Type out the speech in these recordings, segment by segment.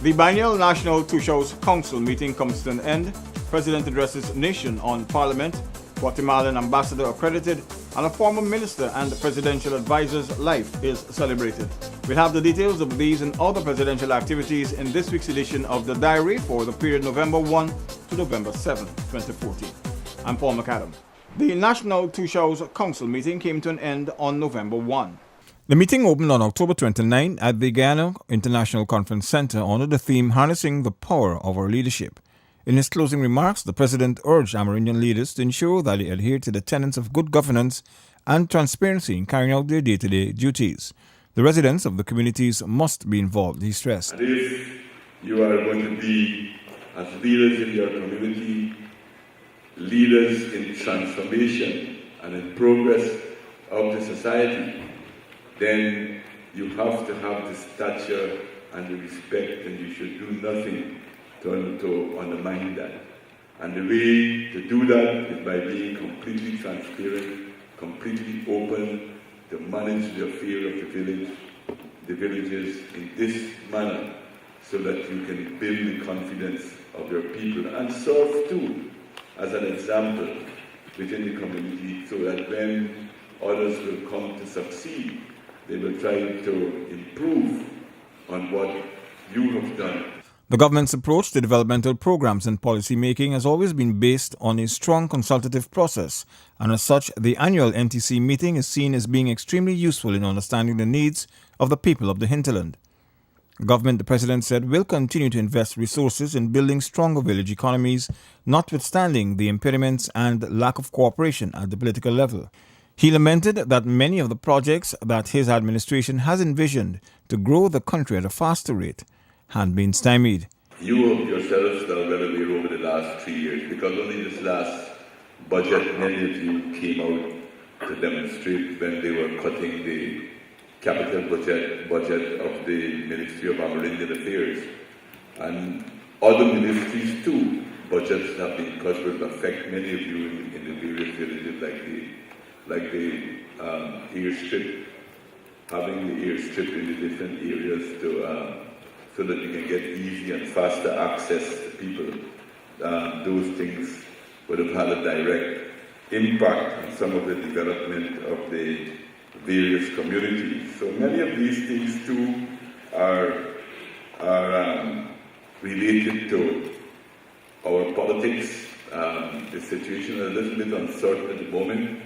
The biennial National Two Shows Council meeting comes to an end. President addresses nation on Parliament. Guatemalan ambassador accredited, and a former minister and presidential advisor's life is celebrated. We'll have the details of these and other presidential activities in this week's edition of The Diary for the period November 1 to November 7, 2014. I'm Paul McAdam. The National Two Shows Council meeting came to an end on November 1. The meeting opened on October 29 at the Gannett International Conference Center under the theme Harnessing the Power of Our Leadership. In his closing remarks, the President urged Amerindian leaders to ensure that they adhere to the tenets of good governance and transparency in carrying out their day-to-day duties. The residents of the communities must be involved, he stressed. And if you are going to be, as leaders in your community, leaders in transformation and in progress of the society, then you have to have the stature and the respect, and you should do nothing to undermine that. And the way to do that is by being completely transparent, completely open, to manage the affair of the villages in this manner, so that you can build the confidence of your people and serve too as an example within the community, so that when others will come to succeed, they will try to improve on what you have done. The government's approach to developmental programs and policy making has always been based on a strong consultative process, and as such, the annual NTC meeting is seen as being extremely useful in understanding the needs of the people of the hinterland. Government, the President said, will continue to invest resources in building stronger village economies, notwithstanding the impediments and lack of cooperation at the political level. He lamented that many of the projects that his administration has envisioned to grow the country at a faster rate had been stymied. You yourselves are well aware over the last 3 years, because only this last budget, many of you came out to demonstrate when they were cutting the capital budget of the Ministry of Amerindian Affairs. And other ministries too, budgets have been cut, will affect many of you in the various villages, like the airstrip, having the airstrip in the different areas to so that you can get easy and faster access to people. Those things would have had a direct impact on some of the development of the various communities. So many of these things too are related to our politics. The situation is a little bit uncertain at the moment,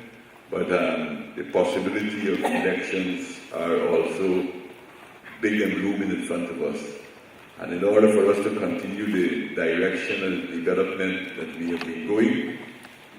but the possibility of elections are also big and looming in front of us. And in order for us to continue the direction and development that we have been going,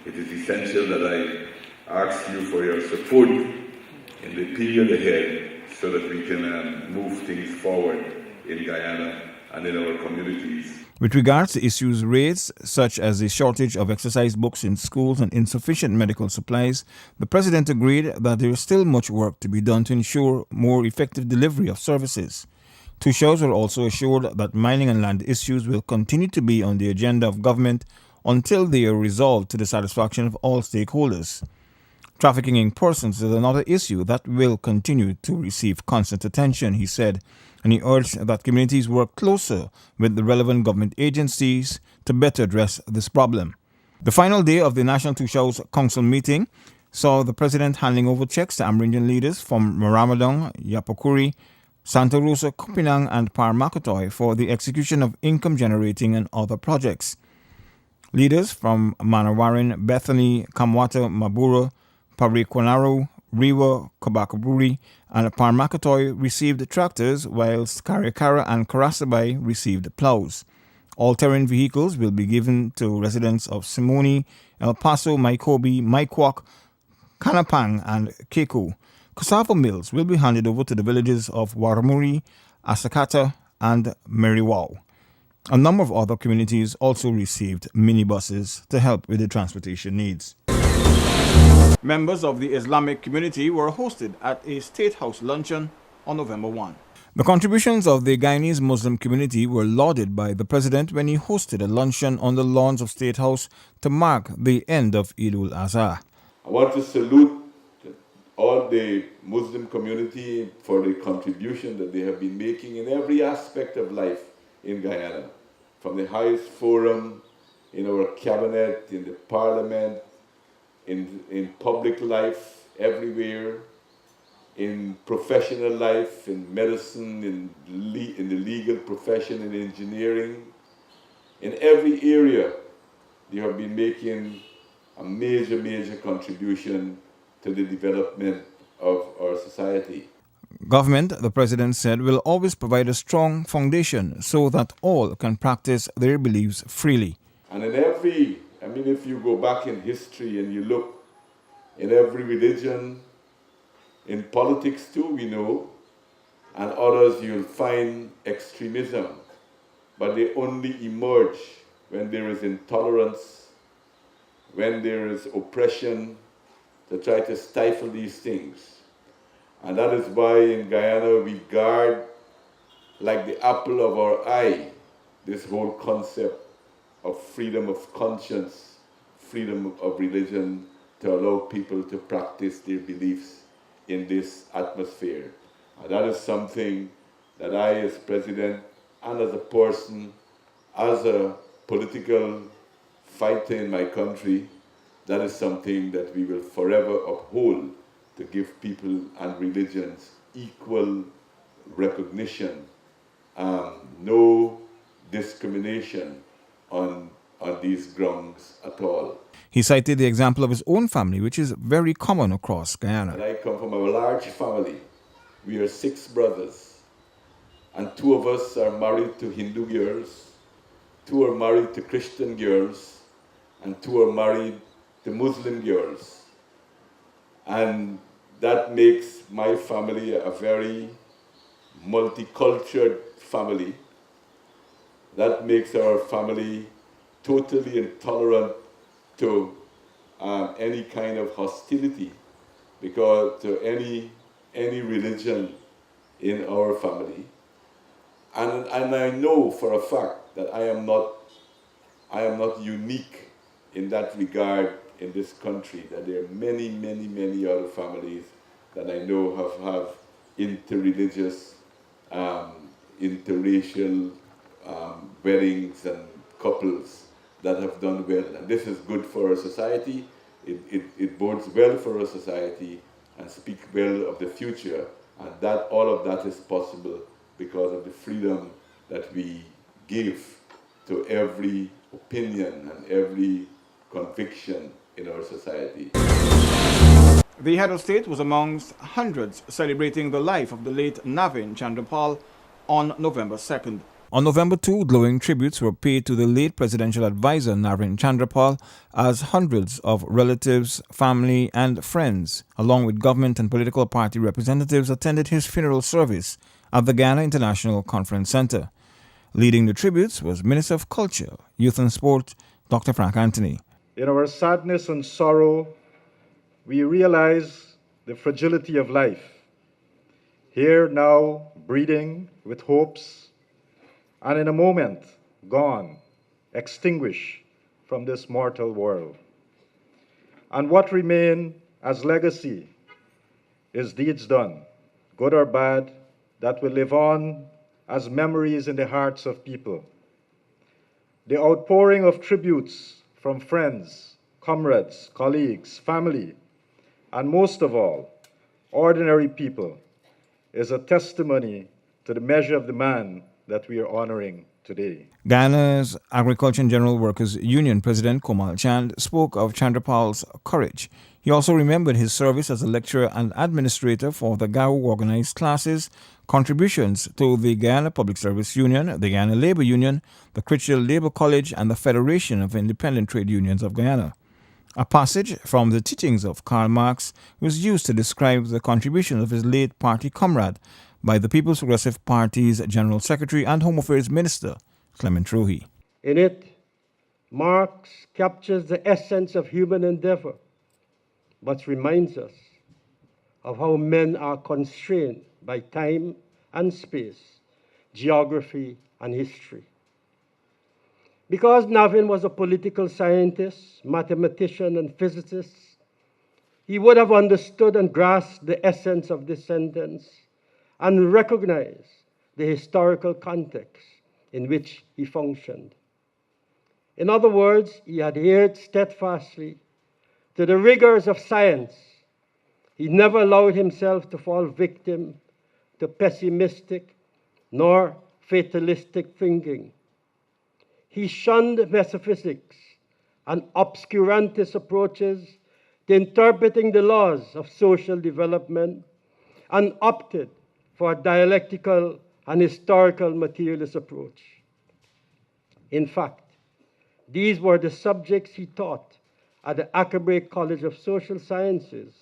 it is essential that I ask you for your support in the period ahead, so that we can move things forward in Guyana and in our communities. With regards to issues raised, such as the shortage of exercise books in schools and insufficient medical supplies, the President agreed that there is still much work to be done to ensure more effective delivery of services. Two shows were also assured that mining and land issues will continue to be on the agenda of government until they are resolved to the satisfaction of all stakeholders. Trafficking in persons is another issue that will continue to receive constant attention, he said, and he urged that communities work closer with the relevant government agencies to better address this problem. The final day of the National Two Shows Council meeting saw the President handing over checks to Amerindian leaders from Ramadan, Yapokuri, Santa Rosa, Kupinang and Parmakatoy for the execution of income-generating and other projects. Leaders from Manawarin, Bethany, Kamwata, Mabura, Pariquanaro, Rewa, Kabakaburi, and Parmakatoy received tractors, whilst Karikara and Karasabay received plows. All-terrain vehicles will be given to residents of Simoni, El Paso, Maikobi, Maikwak, Kanapang, and Keku. Cassava mills will be handed over to the villages of Waramuri, Asakata, and Meriwau. A number of other communities also received minibuses to help with the transportation needs. Members of the Islamic community were hosted at a State House luncheon on November 1. The contributions of the Guyanese Muslim community were lauded by the President when he hosted a luncheon on the lawns of State House to mark the end of Eid al-Azha. I want to salute all the Muslim community for the contribution that they have been making in every aspect of life, in Guyana, from the highest forum in our cabinet, in the parliament, in public life, everywhere, in professional life, in medicine, in the legal profession, in engineering. In every area, they have been making a major, major contribution to the development of our society. Government, the president said, will always provide a strong foundation so that all can practice their beliefs freely. And if you go back in history and you look in every religion, in politics too, we know, and others, you'll find extremism. But they only emerge when there is intolerance, when there is oppression, to try to stifle these things. And that is why in Guyana we guard, like the apple of our eye, this whole concept of freedom of conscience, freedom of religion, to allow people to practice their beliefs in this atmosphere. And that is something that I, as president, and as a person, as a political fighter in my country, that is something that we will forever uphold, to give people and religions equal recognition, no discrimination on these grounds at all. He cited the example of his own family, which is very common across Guyana. And I come from a large family. We are 6 brothers, and 2 of us are married to Hindu girls, 2 are married to Christian girls, and 2 are married to Muslim girls. And that makes my family a very multicultural family. That makes our family totally intolerant to any kind of hostility, because to any religion in our family. And I know for a fact that I am not unique in that regard in this country, that there are many, many, many other families that I know have interreligious, interracial weddings and couples that have done well. And this is good for our society. It bodes well for our society and speaks well of the future. And that all of that is possible because of the freedom that we give to every opinion and every conviction in our society. The head of state was amongst hundreds celebrating the life of the late Naveen Chandra Paul on November 2nd. On November 2, glowing tributes were paid to the late presidential advisor Naveen Chandra Paul, as hundreds of relatives, family and friends, along with government and political party representatives, attended his funeral service at the Ghana International Conference Center. Leading the tributes was Minister of Culture, Youth and Sport, Dr. Frank Anthony. In our sadness and sorrow, we realize the fragility of life. Here now, breathing with hopes, and in a moment, gone, extinguished from this mortal world. And what remain as legacy is deeds done, good or bad, that will live on as memories in the hearts of people. The outpouring of tributes from friends, comrades, colleagues, family, and most of all, ordinary people, is a testimony to the measure of the man that we are honoring today. Guyana's Agriculture and General Workers Union President Komal Chand spoke of Chandra Paul's courage. He also remembered his service as a lecturer and administrator for the Gao organized classes, contributions to the Guyana Public Service Union, the Guyana Labor Union, the Critchell Labor College, and the Federation of Independent Trade Unions of Guyana. A passage from the teachings of Karl Marx was used to describe the contribution of his late party comrade by the People's Progressive Party's General Secretary and Home Affairs Minister, Clement Rohi. In it, Marx captures the essence of human endeavor, but reminds us of how men are constrained by time and space, geography and history. Because Naveen was a political scientist, mathematician, and physicist, he would have understood and grasped the essence of this sentence and recognized the historical context in which he functioned. In other words, he adhered steadfastly to the rigors of science. He never allowed himself to fall victim to pessimistic nor fatalistic thinking. He shunned metaphysics and obscurantist approaches to interpreting the laws of social development and opted for a dialectical and historical materialist approach. In fact, these were the subjects he taught at the Accabrey College of Social Sciences,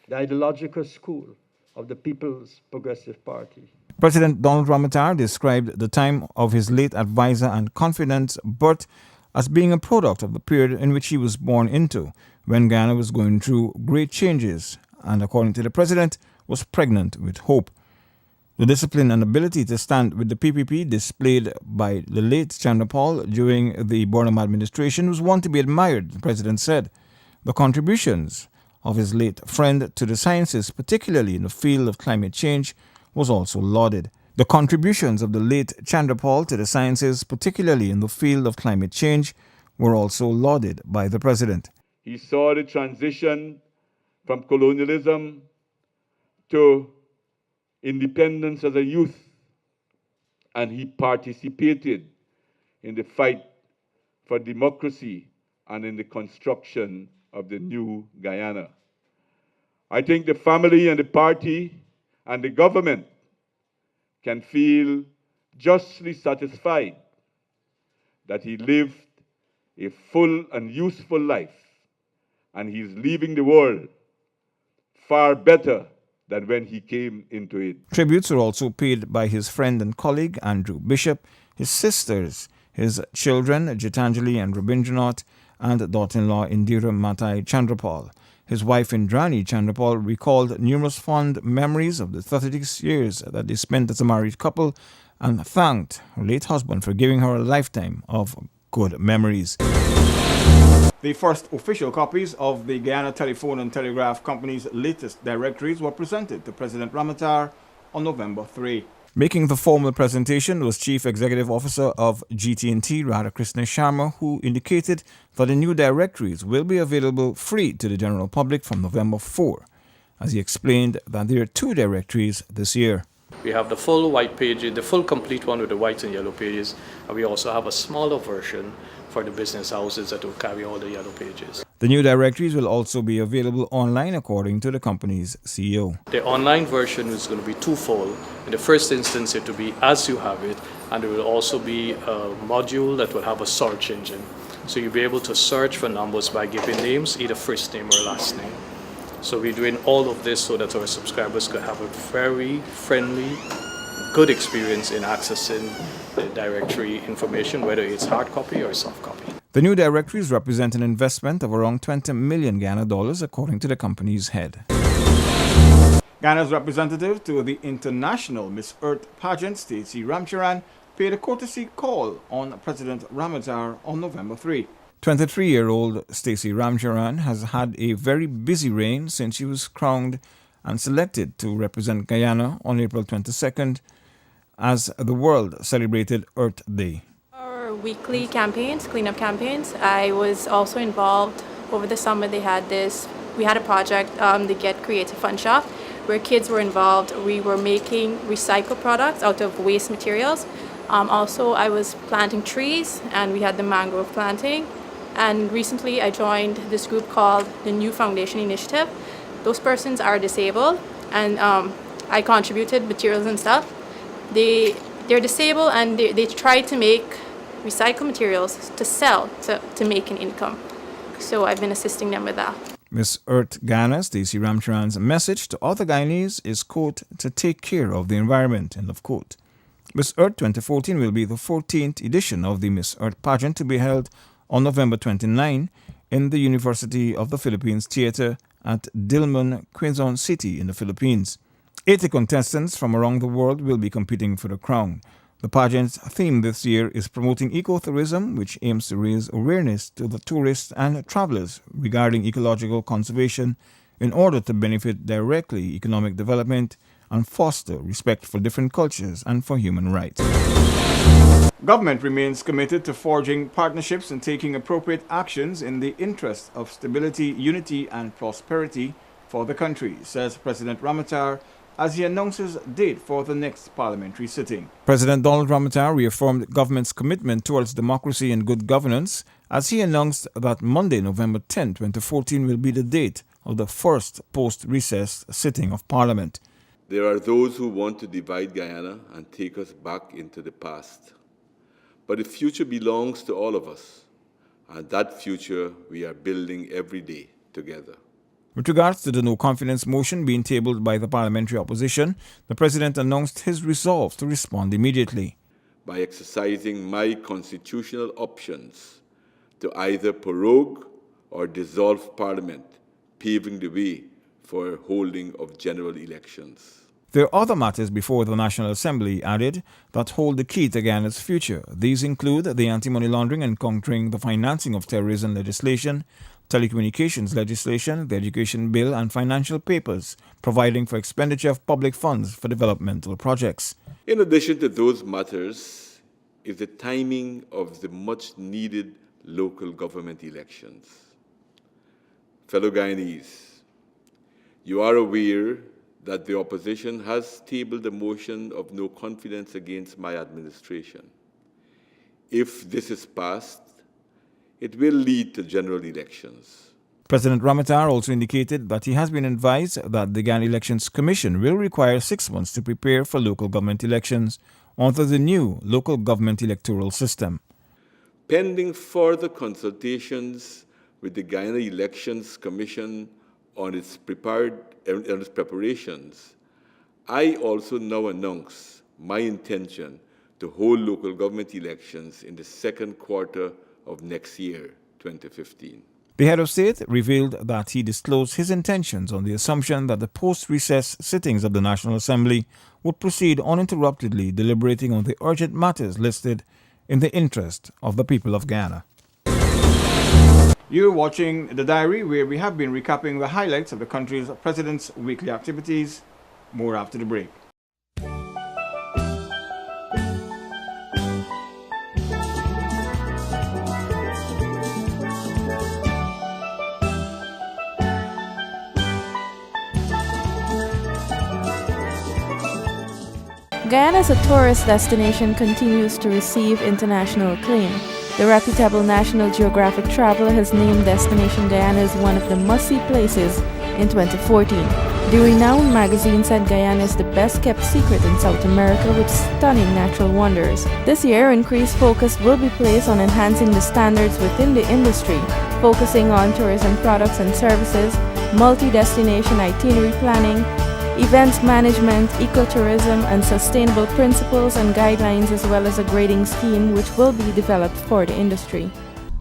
the ideological school of the People's Progressive Party. President Donald Ramadhar described the time of his late advisor and confidant birth as being a product of the period in which he was born into, when Ghana was going through great changes and, according to the president, was pregnant with hope. The discipline and ability to stand with the PPP displayed by the late Chandra Paul during the Burnham administration was one to be admired, the president said. The contributions of his late friend to the sciences, particularly in the field of climate change, was also lauded. The contributions of the late Chandra Paul to the sciences, particularly in the field of climate change, were also lauded by the president. He saw the transition from colonialism to independence as a youth, and he participated in the fight for democracy and in the construction of the new Guyana. I think the family and the party and the government can feel justly satisfied that he lived a full and useful life, and he's leaving the world far better than when he came into it. Tributes were also paid by his friend and colleague Andrew Bishop, his sisters, his children Jitanjali and Rabindranath, and daughter-in-law Indira Matai Chandra Paul. His wife Indrani Chandra Paul recalled numerous fond memories of the 36 years that they spent as a married couple and thanked her late husband for giving her a lifetime of good memories. The first official copies of the Guyana Telephone and Telegraph Company's latest directories were presented to President Ramadhar on November 3. Making the formal presentation was Chief Executive Officer of GT&T, Radhakrishna Sharma, who indicated that the new directories will be available free to the general public from November 4, as he explained that there are 2 directories this year. We have the full white page, the full complete one with the white and yellow pages, and we also have a smaller version for the business houses that will carry all the yellow pages. The new directories will also be available online, according to the company's CEO. The online version is going to be twofold. In the first instance, it will be as you have it, and there will also be a module that will have a search engine. So you'll be able to search for numbers by giving names, either first name or last name. So we're doing all of this so that our subscribers could have a very friendly, good experience in accessing the directory information, whether it's hard copy or soft copy. The new directories represent an investment of around 20 million Ghana dollars, according to the company's head. Ghana's representative to the International Miss Earth pageant, Stacey Ramcharan, paid a courtesy call on President Ramadhar on November 3. 23-year-old Stacey Ramcharan has had a very busy reign since she was crowned and selected to represent Guyana on April 22nd as the world celebrated Earth Day. Our weekly campaigns, cleanup campaigns, I was also involved over the summer. We had a project, the Get Creative Fun Shop, where kids were involved. We were making recycled products out of waste materials. Also, I was planting trees, and we had the mangrove planting. And recently I joined this group called the New Foundation Initiative. Those persons are disabled, and I contributed materials and stuff. They're disabled, and they try to make recycled materials to sell to make an income. So I've been assisting them with that. Miss Earth Ghana, Stacey Ramcharan's message to other Guyanese is, quote, to take care of the environment, end of quote. Miss Earth 2014 will be the 14th edition of the Miss Earth pageant, to be held on November 29 in the University of the Philippines Theatre at Diliman, Quezon City in the Philippines. 80 contestants from around the world will be competing for the crown. The pageant's theme this year is promoting ecotourism, which aims to raise awareness to the tourists and travelers regarding ecological conservation in order to benefit directly economic development and foster respect for different cultures and for human rights. Government remains committed to forging partnerships and taking appropriate actions in the interest of stability, unity, and prosperity for the country, says President Ramadhar as he announces date for the next parliamentary sitting. President Donald Ramadhar reaffirmed government's commitment towards democracy and good governance as he announced that Monday, November 10, 2014 will be the date of the first post-recess sitting of Parliament. There are those who want to divide Guyana and take us back into the past. But the future belongs to all of us, and that future we are building every day together. With regards to the no-confidence motion being tabled by the parliamentary opposition, the President announced his resolve to respond immediately. By exercising my constitutional options to either prorogue or dissolve Parliament, paving the way for holding of general elections. There are other matters before the National Assembly, added, that hold the key to Guyana's future. These include the anti-money laundering and countering the financing of terrorism legislation, telecommunications legislation, the education bill, and financial papers, providing for expenditure of public funds for developmental projects. In addition to those matters is the timing of the much-needed local government elections. Fellow Guyanese, you are aware that the opposition has tabled a motion of no confidence against my administration. If this is passed, it will lead to general elections. President Ramadhar also indicated that he has been advised that the Guyana Elections Commission will require 6 months to prepare for local government elections under the new local government electoral system. Pending further consultations with the Guyana Elections Commission on its preparations, I also now announce my intention to hold local government elections in the second quarter of next year, 2015. The head of state revealed that he disclosed his intentions on the assumption that the post-recess sittings of the National Assembly would proceed uninterruptedly, deliberating on the urgent matters listed in the interest of the people of Guyana. You're watching The Diary, where we have been recapping the highlights of the country's president's weekly activities. More after the break. Guyana as a tourist destination continues to receive international acclaim. The reputable National Geographic traveler has named Destination Guyana as one of the must-see places in 2014. The renowned magazine said Guyana is the best-kept secret in South America with stunning natural wonders. This year, increased focus will be placed on enhancing the standards within the industry, focusing on tourism products and services, multi-destination itinerary planning, events management, ecotourism, and sustainable principles and guidelines, as well as a grading scheme which will be developed for the industry.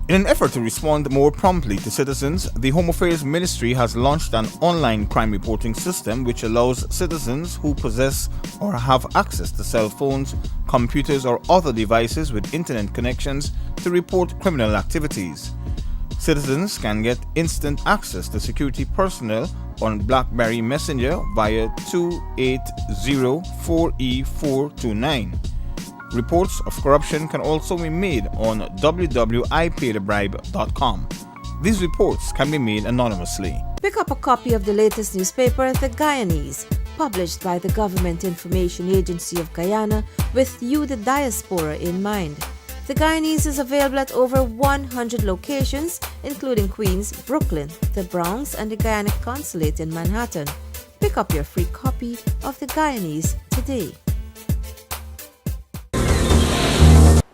In an effort to respond more promptly to citizens, the Home Affairs Ministry has launched an online crime reporting system which allows citizens who possess or have access to cell phones, computers, or other devices with internet connections to report criminal activities. Citizens can get instant access to security personnel on BlackBerry Messenger via 280-4E429. Reports of corruption can also be made on www.ipaidthebribe.com. These reports can be made anonymously. Pick up a copy of the latest newspaper, The Guyanese, published by the Government Information Agency of Guyana with you, the diaspora, in mind. The Guyanese is available at over 100 locations, including Queens, Brooklyn, the Bronx, and the Guyana Consulate in Manhattan. Pick up your free copy of The Guyanese today.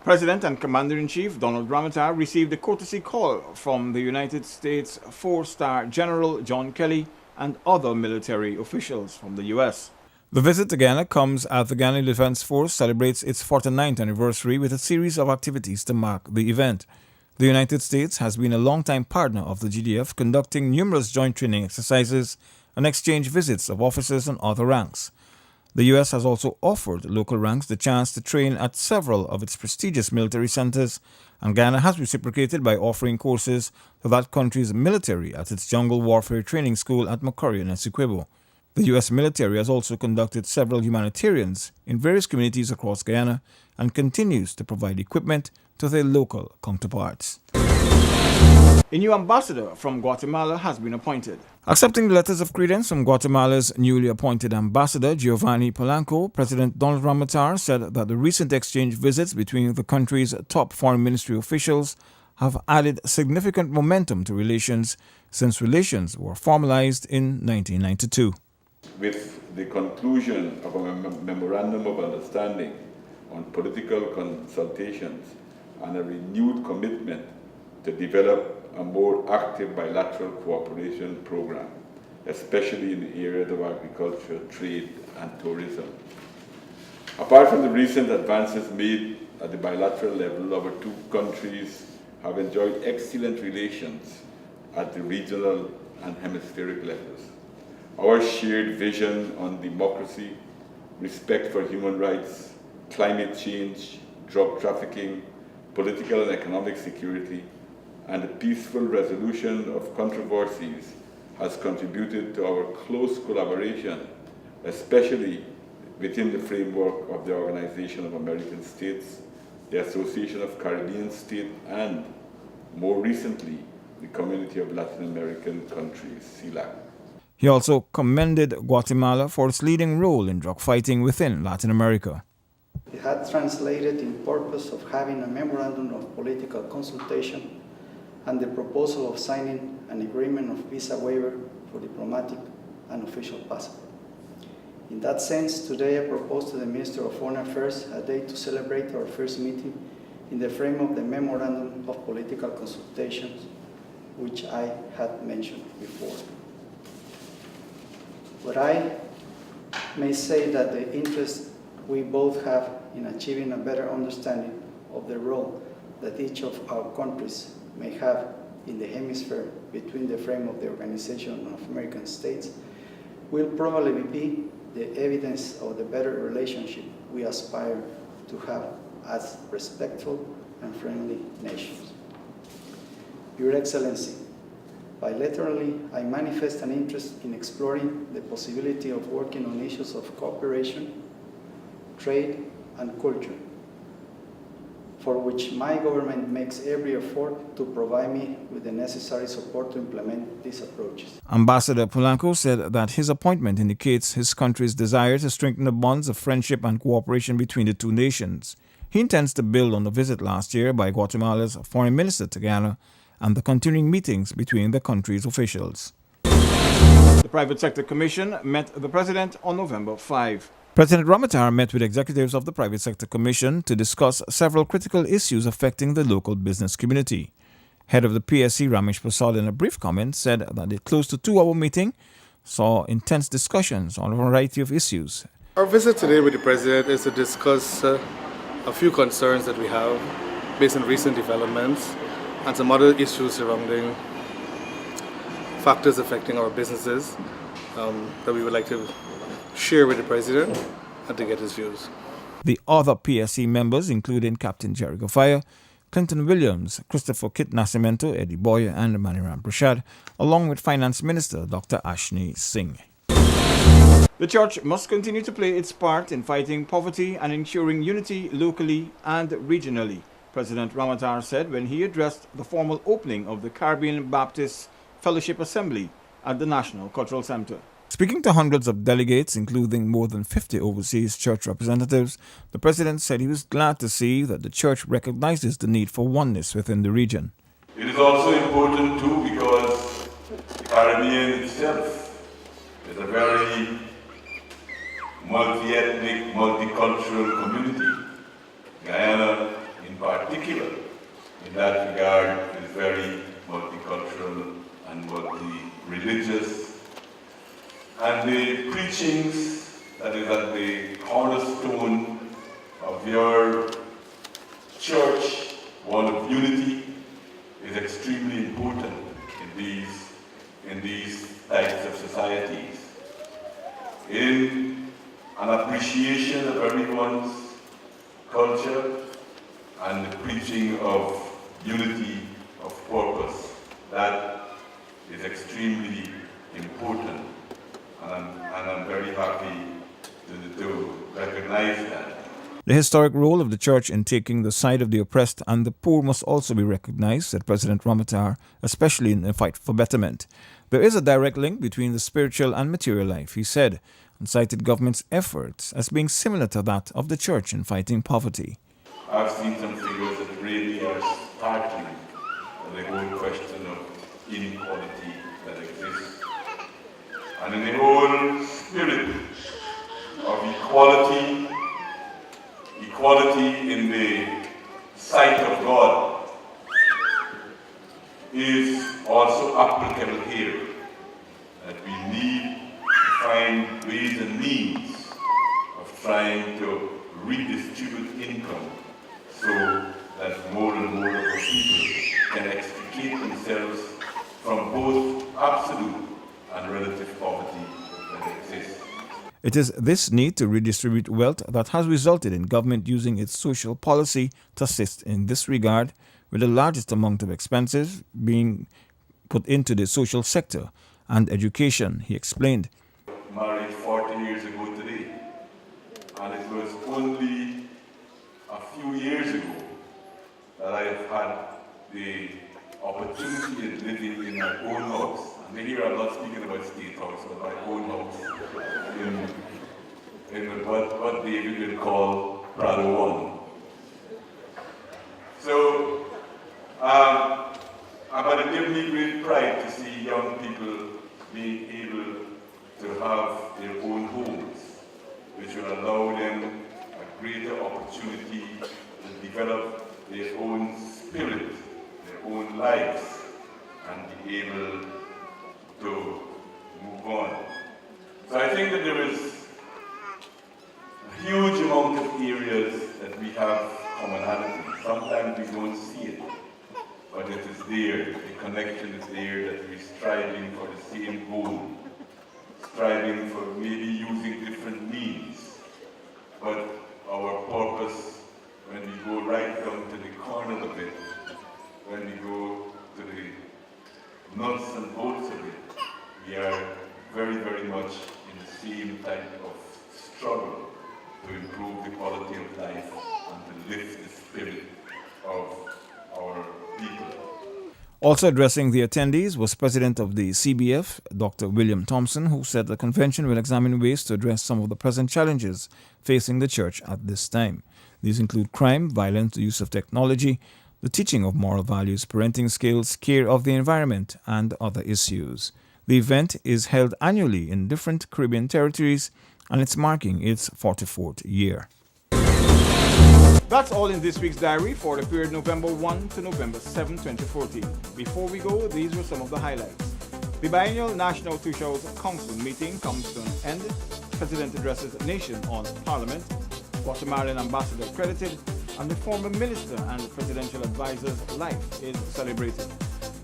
President and Commander-in-Chief Donald Ramadhar received a courtesy call from the United States 4-star General John Kelly and other military officials from the U.S. The visit to Guyana comes as the Guyana Defense Force celebrates its 49th anniversary with a series of activities to mark the event. The United States has been a long-time partner of the GDF, conducting numerous joint training exercises and exchange visits of officers and other ranks. The U.S. has also offered local ranks the chance to train at several of its prestigious military centers, and Guyana has reciprocated by offering courses to that country's military at its Jungle Warfare Training School at Macquarie and Essequibo. The U.S. military has also conducted several humanitarians in various communities across Guyana and continues to provide equipment to their local counterparts. A new ambassador from Guatemala has been appointed. Accepting the letters of credence from Guatemala's newly appointed ambassador, Giovanni Polanco, President Donald Ramadhar said that the recent exchange visits between the country's top foreign ministry officials have added significant momentum to relations since relations were formalized in 1992. With the conclusion of a memorandum of understanding on political consultations and a renewed commitment to develop a more active bilateral cooperation program, especially in the areas of agriculture, trade, and tourism. Apart from the recent advances made at the bilateral level, our two countries have enjoyed excellent relations at the regional and hemispheric levels. Our shared vision on democracy, respect for human rights, climate change, drug trafficking, political and economic security, and the peaceful resolution of controversies has contributed to our close collaboration, especially within the framework of the Organization of American States, the Association of Caribbean States, and more recently, the Community of Latin American Countries, CELAC. He also commended Guatemala for its leading role in drug fighting within Latin America. It had translated in purpose of having a memorandum of political consultation and the proposal of signing an agreement of visa waiver for diplomatic and official passport. In that sense, today I propose to the Minister of Foreign Affairs a day to celebrate our first meeting in the frame of the memorandum of political consultations, which I had mentioned before. But I may say that the interest we both have in achieving a better understanding of the role that each of our countries may have in the hemisphere between the frame of the Organization of American States will probably be the evidence of the better relationship we aspire to have as respectful and friendly nations. Your Excellency, bilaterally, I manifest an interest in exploring the possibility of working on issues of cooperation, trade, and culture, for which my government makes every effort to provide me with the necessary support to implement these approaches. Ambassador Polanco said that his appointment indicates his country's desire to strengthen the bonds of friendship and cooperation between the two nations. He intends to build on the visit last year by Guatemala's foreign minister to Guyana and the continuing meetings between the country's officials. The Private Sector Commission met the President on November 5. President Ramadhar met with executives of the Private Sector Commission to discuss several critical issues affecting the local business community. Head of the PSC, Ramesh Prasad, in a brief comment, said that the close to 2-hour meeting saw intense discussions on a variety of issues. Our visit today with the President is to discuss a few concerns that we have based on recent developments and some other issues surrounding factors affecting our businesses that we would like to share with the President and to get his views. The other PSC members, including Captain Jerry Gafaya, Clinton Williams, Christopher Kit Nascimento, Eddie Boyer, and Maniram Prashad, along with Finance Minister Dr. Ashni Singh. The church must continue to play its part in fighting poverty and ensuring unity locally and regionally, President Ramadhar said when he addressed the formal opening of the Caribbean Baptist Fellowship Assembly at the National Cultural Center. Speaking to hundreds of delegates, including more than 50 overseas church representatives, the president said he was glad to see that the church recognizes the need for oneness within the region. It is also important too because the Caribbean itself is a very multi-ethnic, multicultural community. Guyana in particular, in that regard, is very multicultural and multi-religious. And the preachings that is at the cornerstone of your church, one of unity, is extremely important in these types of societies. In an appreciation of everyone's culture and the preaching of unity of purpose, that is extremely important. And happy to recognize that. The historic role of the church in taking the side of the oppressed and the poor must also be recognized, said President Ramadhar, especially in the fight for betterment. There is a direct link between the spiritual and material life, he said, and cited government's efforts as being similar to that of the church in fighting poverty. I've seen some figures that really are startling on the whole question of inequality that exists. And in the whole spirit of equality in the sight of God is also applicable here, that we need to find ways and means of trying to redistribute income so that more and more of the people can extricate themselves from both absolute and relative poverty that exists. It is this need to redistribute wealth that has resulted in government using its social policy to assist in this regard, with the largest amount of expenses being put into the social sector and education, he explained. Married 40 years ago today, and it was only a few years ago that I have had the opportunity of living in my own house. And here I'm not speaking about State House, but my own house in what David will call Prado 1. So, but it gives me great pride to see young people being able to have their own homes, which will allow them a greater opportunity to develop their own spirit, their own lives, and be able to move on. So I think that there is a huge amount of areas that we have commonality. Sometimes we don't see it, but it is there. The connection is there, that we're striving for the same goal, striving for maybe using different means, but our purpose, when we go right down to the corner of it, when we go to the nuts and bolts of it, we are very, very much in the same type of struggle to improve the quality of life and to lift the spirit of our people. Also addressing the attendees was President of the CBF, Dr. William Thompson, who said the convention will examine ways to address some of the present challenges facing the church at this time. These include crime, violence, the use of technology, the teaching of moral values, parenting skills, care of the environment, and other issues. The event is held annually in different Caribbean territories, and it's marking its 44th year. That's all in this week's diary for the period November 1 to November 7, 2014. Before we go, these were some of the highlights. The biennial National Two Shows Council meeting comes to an end. President addresses the nation on Parliament. Guatemalan ambassador credited, and the former minister and presidential advisor's life is celebrated.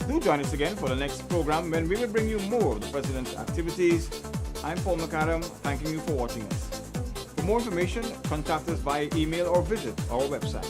Do join us again for the next program when we will bring you more of the president's activities. I'm Paul McAdam, thanking you for watching us. For more information, contact us via email or visit our website.